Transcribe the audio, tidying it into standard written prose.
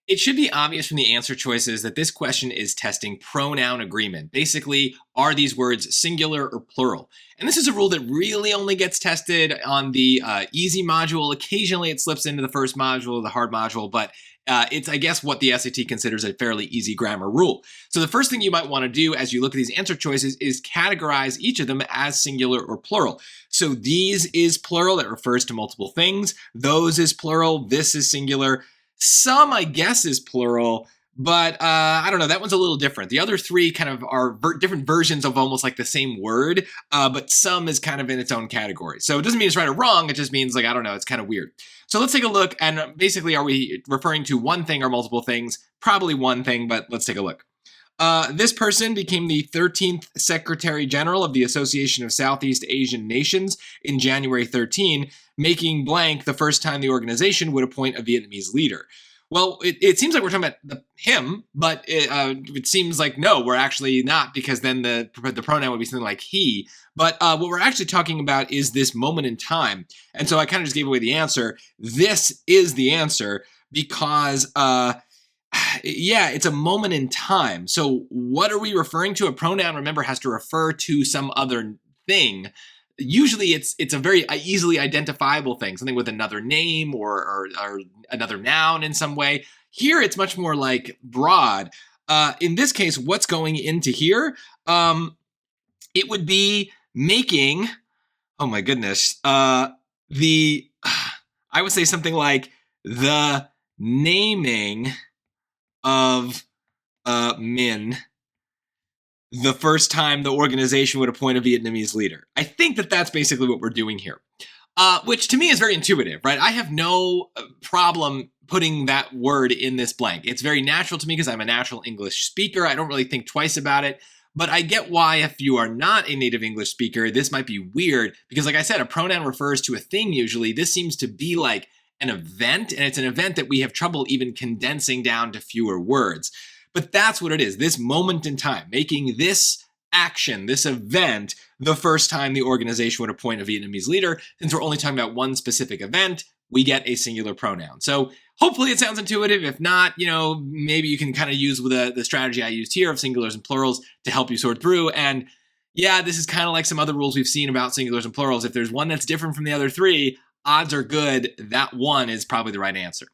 It should be obvious from the answer choices that this question is testing pronoun agreement. Basically, are these words singular or plural? And this is a rule that really only gets tested on the easy module. Occasionally it slips into the first module, the hard module, but it's, I guess, what the SAT considers a fairly easy grammar rule. So the first thing you might want to do as you look at these answer choices is categorize each of them as singular or plural. So these is plural, that refers to multiple things. Those is plural, this is singular. Some, I guess, is plural, but I don't know, that one's a little different. The other three kind of are different versions of almost like the same word, but some is kind of in its own category. So it doesn't mean it's right or wrong, it just means, like, I don't know, it's kind of weird. So let's take a look, and basically, are we referring to one thing or multiple things? Probably one thing, but let's take a look. This person became the 13th Secretary General of the Association of Southeast Asian Nations in January 13, making blank the first time the organization would appoint a Vietnamese leader. Well, it seems like we're talking about him, but it seems like no, we're actually not, because then the pronoun would be something like he. But what we're actually talking about is this moment in time. And so I kind of just gave away the answer. This is the answer because yeah, it's a moment in time. So what are we referring to? A pronoun, remember, has to refer to some other thing. Usually it's a very easily identifiable thing, something with another name or another noun in some way. Here it's much more like broad. In this case, what's going into here? It would be making, oh my goodness, I would say something like the naming of Min the first time the organization would appoint a Vietnamese leader. I think that that's basically what we're doing here, which to me is very intuitive, right? I have no problem putting that word in this blank. It's very natural to me because I'm a natural English speaker. I don't really think twice about it, but I get why if you are not a native English speaker, this might be weird because, like I said, a pronoun refers to a thing usually. This seems to be like an event, and it's an event that we have trouble even condensing down to fewer words. But that's what it is, this moment in time, making this action, this event, the first time the organization would appoint a Vietnamese leader. Since we're only talking about one specific event, we get a singular pronoun. So hopefully it sounds intuitive. If not, maybe you can kind of use the strategy I used here of singulars and plurals to help you sort through. And yeah, this is kind of like some other rules we've seen about singulars and plurals. If there's one that's different from the other three, odds are good that one is probably the right answer.